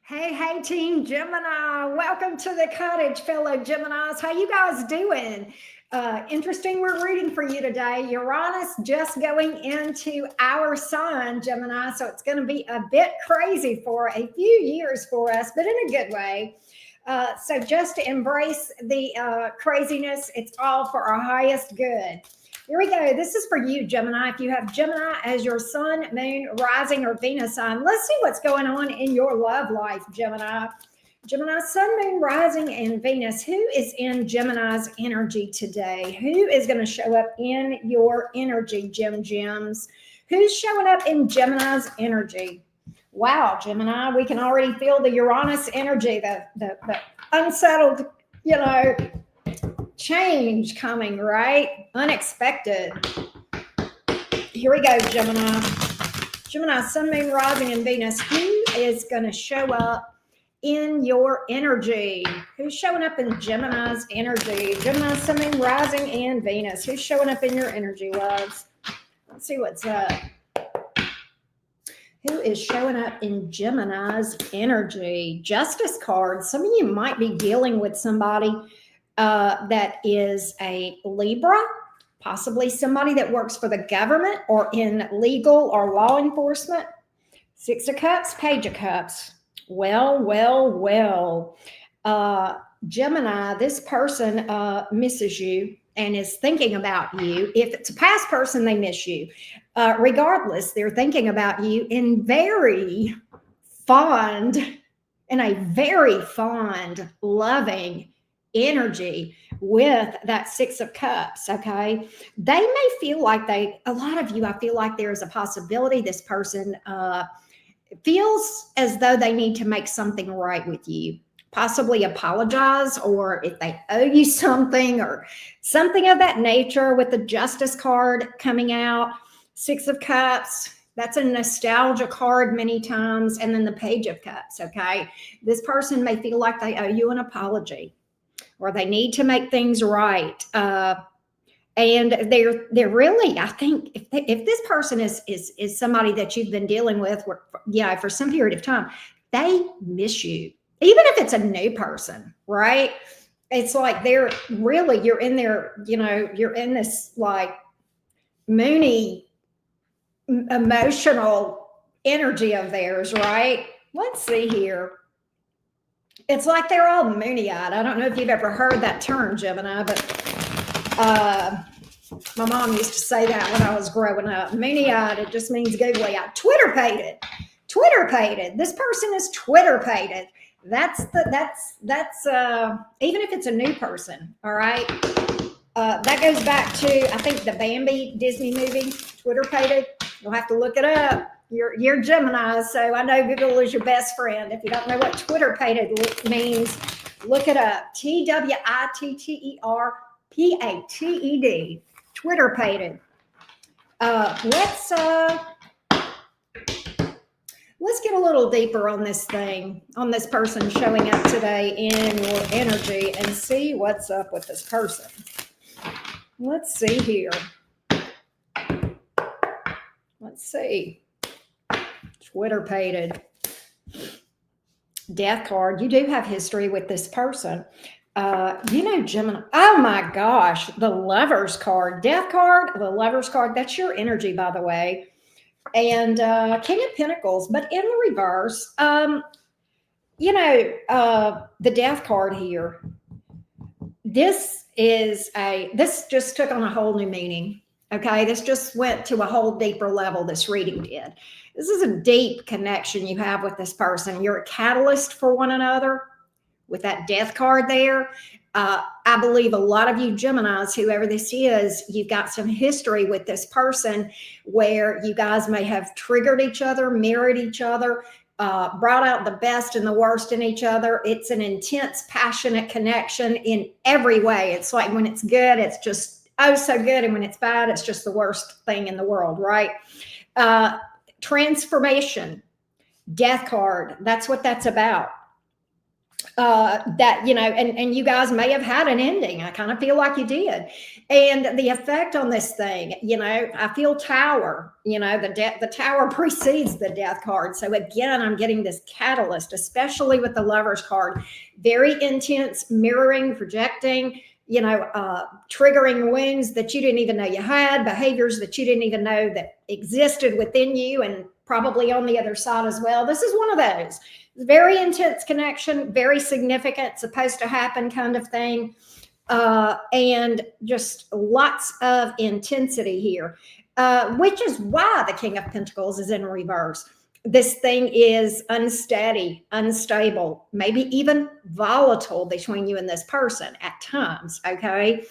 Hey, Team Gemini. Welcome to the Cottage, fellow Geminis. How you guys doing? Interesting, we're reading for you today. Uranus just going into our sign, Gemini, so it's going to be a bit crazy for a few years for us, but in a good way. So just to embrace the craziness, it's all for our highest good. Here we go. This is for you, Gemini. If you have Gemini as your sun, moon, rising, or Venus sign, let's see what's going on in your love life, Gemini. Gemini, sun, moon, rising, and Venus. Who is in Gemini's energy today? Who is going to show up in your energy, Gems? Who's showing up in Gemini's energy? Wow, Gemini, we can already feel the Uranus energy, the unsettled, you know, change coming, right? Unexpected. Here we go, Gemini. Gemini, sun, moon, rising, and Venus. Who is going to show up in your energy? Who's showing up in Gemini's energy? Gemini, sun, moon, rising, and Venus. Who's showing up in your energy, loves? Let's see what's up. Who is showing up in Gemini's energy? Justice card. Some of you might be dealing with somebody that is a Libra, possibly somebody that works for the government or in legal or law enforcement. Six of Cups, Page of Cups. Well. Gemini, this person misses you and is thinking about you. If it's a past person, they miss you. Regardless, they're thinking about you in a very fond, loving energy with that Six of Cups. Okay, they may feel like a lot of you, I feel like there is a possibility this person feels as though they need to make something right with you, possibly apologize, or if they owe you something or something of that nature. With the Justice card coming out, Six of Cups, that's a nostalgia card many times. And then the Page of Cups. Okay, this person may feel like they owe you an apology, or they need to make things right. And they're really, I think, if this person is somebody that you've been dealing with, for some period of time, they miss you, even if it's a new person, right? It's like you're in there, you're in this like moony emotional energy of theirs, right? Let's see here. It's like they're all moony-eyed. I don't know if you've ever heard that term, Gemini, but my mom used to say that when I was growing up. Moony-eyed, it just means googly-eyed. Twitter-pated. This person is Twitter-pated. That's even if it's a new person, all right? That goes back to, I think, the Bambi Disney movie, Twitter-pated. You'll have to look it up. You're Gemini, so I know Google is your best friend. If you don't know what Twitter-pated means, look it up. Twitterpated. Twitter-pated. Let's get a little deeper on this thing, on this person showing up today in your energy, and see what's up with this person. Let's see here. Let's see. Twitter-pated. Death card. You do have history with this person. Gemini. Oh my gosh, the Lovers card. Death card, the Lovers card. That's your energy, by the way. And King of Pentacles, but in the reverse. The Death card here. This just took on a whole new meaning. Okay, this just went to a whole deeper level, this reading did. This is a deep connection you have with this person. You're a catalyst for one another with that Death card there. I believe a lot of you Geminis, whoever this is, you've got some history with this person where you guys may have triggered each other, mirrored each other, brought out the best and the worst in each other. It's an intense, passionate connection in every way. It's like when it's good, it's just so good. And when it's bad, it's just the worst thing in the world, right? Transformation, Death card. That's what that's about. that, and you guys may have had an ending. I kind of feel like you did. And the effect on this thing, I feel tower, the tower precedes the death card. So again, I'm getting this catalyst, especially with the Lovers card, very intense mirroring, projecting, triggering wounds that you didn't even know you had, behaviors that you didn't even know that existed within you and probably on the other side as well. This is one of those. Very intense connection, very significant, supposed to happen kind of thing. And just lots of intensity here, which is why the King of Pentacles is in reverse. This thing is unsteady, unstable, maybe even volatile between you and this person at times, okay?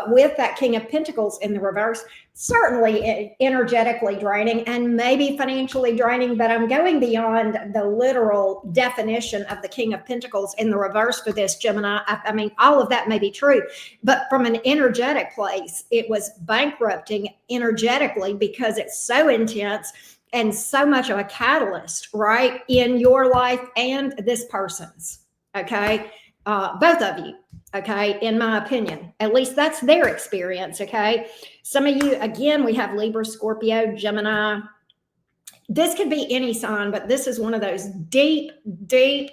With that King of Pentacles in the reverse, certainly energetically draining and maybe financially draining, but I'm going beyond the literal definition of the King of Pentacles in the reverse for this, Gemini. I mean, all of that may be true, but from an energetic place, it was bankrupting energetically because it's so intense and so much of a catalyst, right, in your life and this person's, okay? Both of you, okay, in my opinion. At least that's their experience, okay? Some of you, again, we have Libra, Scorpio, Gemini. This could be any sign, but this is one of those deep,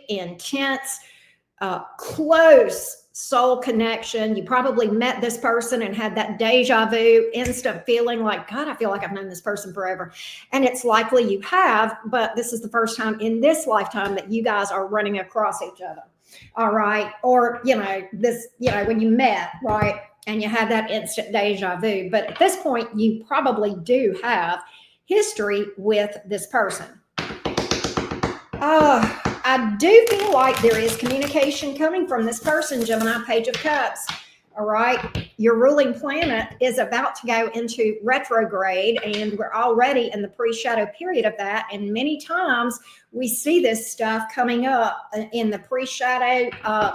intense, close soul connection. You probably met this person and had that deja vu, instant feeling like, God, I feel like I've known this person forever. And it's likely you have, but this is the first time in this lifetime that you guys are running across each other. All right. Or, when you met, right, and you had that instant deja vu. But at this point, you probably do have history with this person. I do feel like there is communication coming from this person, Gemini, Page of Cups. All right. Your ruling planet is about to go into retrograde, and we're already in the pre-shadow period of that. And many times we see this stuff coming up in the pre-shadow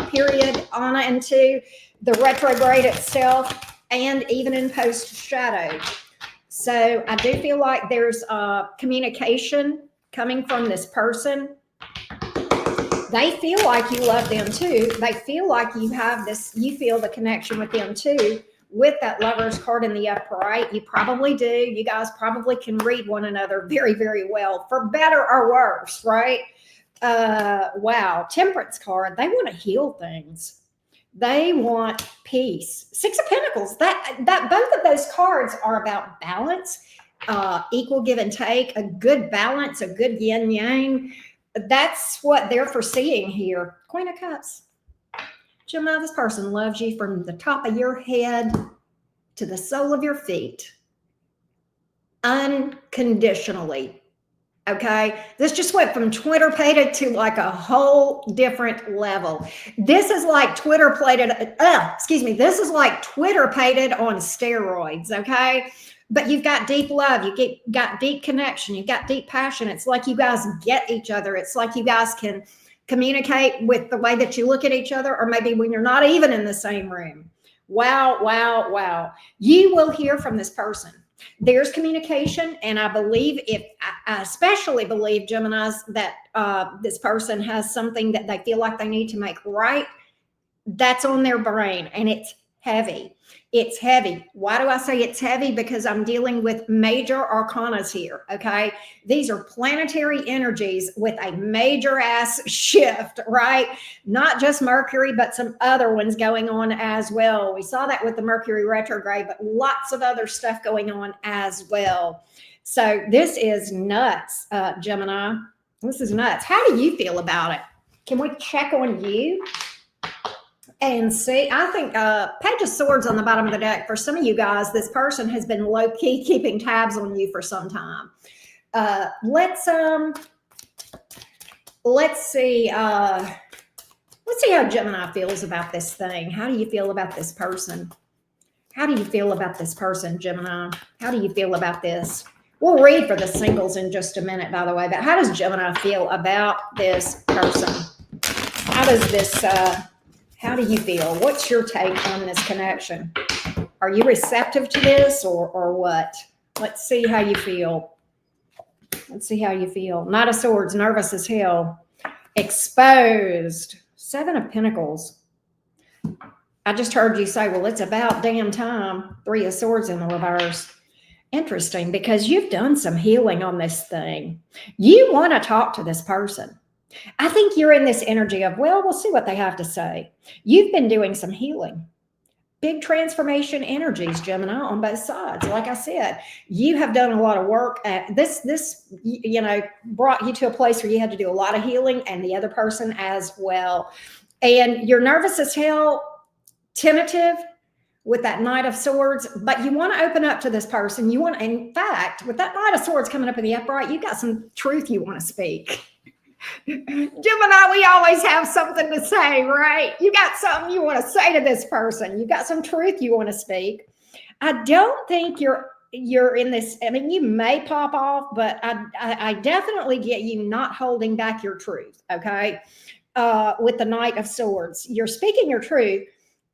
period on into the retrograde itself, and even in post-shadow. So I do feel like there's communication coming from this person. They feel like you love them too. They feel like you have this, you feel the connection with them too, with that Lovers card in the upright. You probably do. You guys probably can read one another very, very well, for better or worse, right? Wow. Temperance card. They want to heal things. They want peace. Six of Pentacles. That both of those cards are about balance, equal give and take, a good balance, a good yin yang. That's what they're foreseeing here. Queen of Cups. Gemini, this person loves you from the top of your head to the sole of your feet. Unconditionally. Okay? This just went from Twitter plated to like a whole different level. This is like Twitter plated. This is like Twitter painted on steroids. Okay? But you've got deep love. You got deep connection. You've got deep passion. It's like you guys get each other. It's like you guys can communicate with the way that you look at each other, or maybe when you're not even in the same room. Wow, wow, wow. You will hear from this person. There's communication. And I believe, I especially believe, Geminis, that this person has something that they feel like they need to make right. That's on their brain, and it's heavy. It's heavy. Why do I say it's heavy? Because I'm dealing with major arcanas here, okay? These are planetary energies with a major ass shift, right? Not just Mercury, but some other ones going on as well. We saw that with the Mercury retrograde, but lots of other stuff going on as well. So this is nuts, Gemini. This is nuts. How do you feel about it? Can we check on you? And see, I think Page of Swords on the bottom of the deck. For some of you guys, this person has been low-key keeping tabs on you for some time. Let's see. Let's see how Gemini feels about this thing. How do you feel about this person? How do you feel about this person, Gemini? How do you feel about this? We'll read for the singles in just a minute, by the way. But how does Gemini feel about this person? How does this? How do you feel? What's your take on this connection? Are you receptive to this, or what? Let's see how you feel. Let's see how you feel. Knight of Swords, nervous as hell. Exposed. Seven of Pentacles. I just heard you say, well, it's about damn time. Three of Swords in the reverse. Interesting, because you've done some healing on this thing. You want to talk to this person. I think you're in this energy of, well, we'll see what they have to say. You've been doing some healing. Big transformation energies, Gemini, on both sides. Like I said, you have done a lot of work. This brought you to a place where you had to do a lot of healing, and the other person as well. And you're nervous as hell, tentative with that Knight of Swords, but you want to open up to this person. You want, in fact, with that Knight of Swords coming up in the upright, you got some truth you want to speak. Gemini, we always have something to say, right? You got something you want to say to this person. You got some truth you want to speak. I don't think you're in this. I mean, you may pop off, but I definitely get you not holding back your truth. Okay. With the Knight of Swords, you're speaking your truth.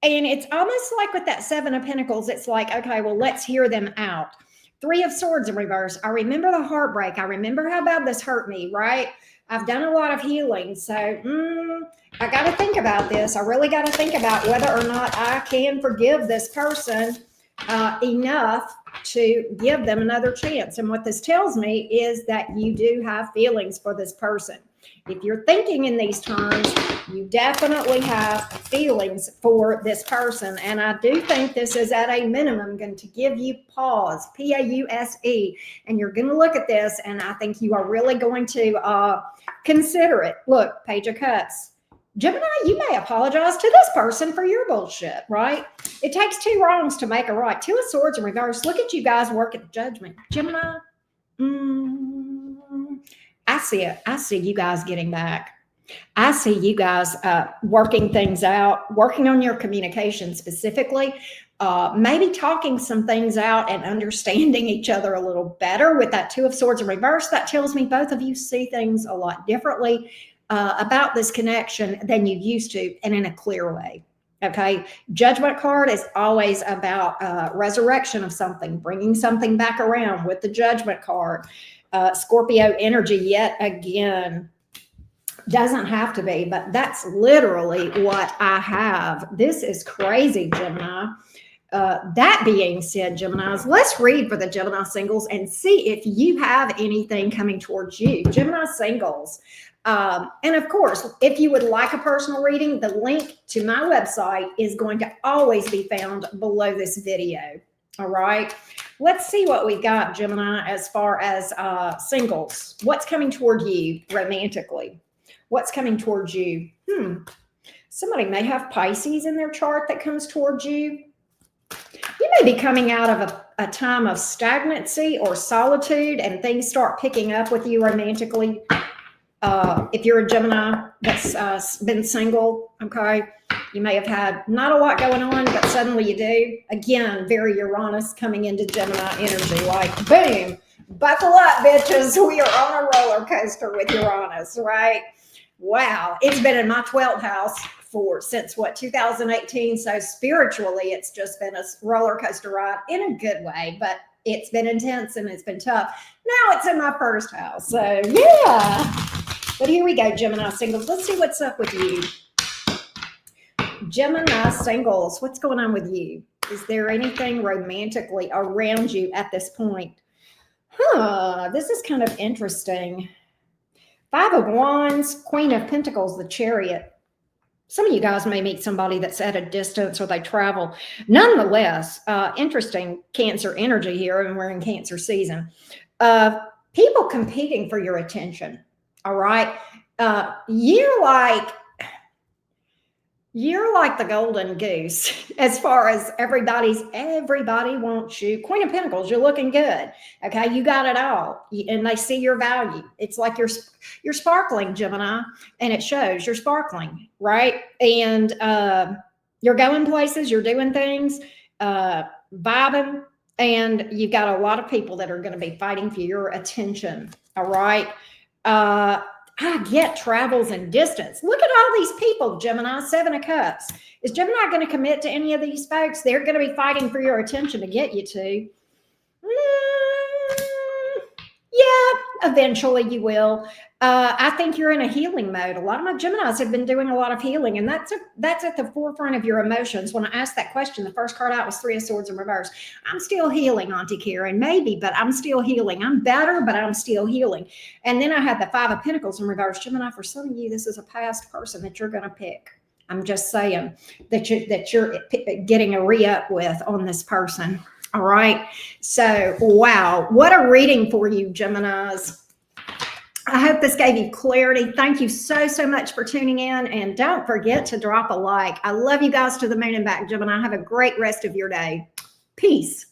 And it's almost like with that Seven of Pentacles, it's like, okay, well, let's hear them out. Three of Swords in reverse. I remember the heartbreak. I remember how bad this hurt me, right? I've done a lot of healing. So I got to think about this. I really got to think about whether or not I can forgive this person enough to give them another chance. And what this tells me is that you do have feelings for this person. If you're thinking in these terms, you definitely have feelings for this person. And I do think this is at a minimum going to give you pause, P-A-U-S-E. And you're going to look at this, and I think you are really going to consider it. Look, Page of Cups. Gemini, you may apologize to this person for your bullshit, right? It takes two wrongs to make a right. Two of Swords in reverse. Look at you guys work at the Judgment. Gemini, I see it. I see you guys getting back. I see you guys working things out, working on your communication specifically, maybe talking some things out and understanding each other a little better with that Two of Swords in reverse. That tells me both of you see things a lot differently about this connection than you used to, and in a clear way. Okay. Judgment card is always about resurrection of something, bringing something back around with the Judgment card. Scorpio energy yet again. Doesn't have to be, but that's literally what I have. This is crazy, Gemini. That being said, Geminis, let's read for the Gemini singles and see if you have anything coming towards you. Gemini singles. And of course, if you would like a personal reading, the link to my website is going to always be found below this video. All right. Let's see what we got, Gemini, as far as singles. What's coming toward you romantically? What's coming towards you? Somebody may have Pisces in their chart that comes towards you. You may be coming out of a time of stagnancy or solitude, and things start picking up with you romantically. If you're a Gemini that's been single, okay, you may have had not a lot going on, but suddenly you do. Again, very Uranus coming into Gemini energy, like boom, buckle up, bitches. We are on a roller coaster with Uranus, right? Wow, it's been in my 12th house since 2018. So spiritually, it's just been a roller coaster ride in a good way, but it's been intense and it's been tough. Now it's in my first house. So yeah, but here we go, Gemini singles. Let's see what's up with you. Gemini singles, what's going on with you? Is there anything romantically around you at this point? This is kind of interesting. Five of Wands, Queen of Pentacles, the Chariot. Some of you guys may meet somebody that's at a distance or they travel. Nonetheless, interesting Cancer energy here, and we're in Cancer season. People competing for your attention, all right? You're like the golden goose as far as everybody wants you. Queen of Pentacles, you're looking good. Okay, you got it all, and they see your value. It's like you're sparkling, Gemini, and it shows. You're sparkling, right? And you're going places, you're doing things, vibing, and you've got a lot of people that are going to be fighting for your attention. All right. I get travels and distance. Look at all these people, Gemini, Seven of Cups. Is Gemini going to commit to any of these folks? They're going to be fighting for your attention to get you to. Yeah, Eventually you will. I think you're in a healing mode. A lot of my Geminis have been doing a lot of healing, and that's at the forefront of your emotions. When I asked that question, the first card out was Three of Swords in reverse. I'm still healing, Auntie Karen, maybe, but I'm still healing. I'm better, but I'm still healing. And then I had the Five of Pentacles in reverse. Gemini, for some of you, this is a past person that you're going to pick. I'm just saying that you're getting a re-up with on this person. All right. So, wow, what a reading for you, Geminis. I hope this gave you clarity. Thank you so, so much for tuning in. And don't forget to drop a like. I love you guys to the moon and back, Gemini. Have a great rest of your day. Peace.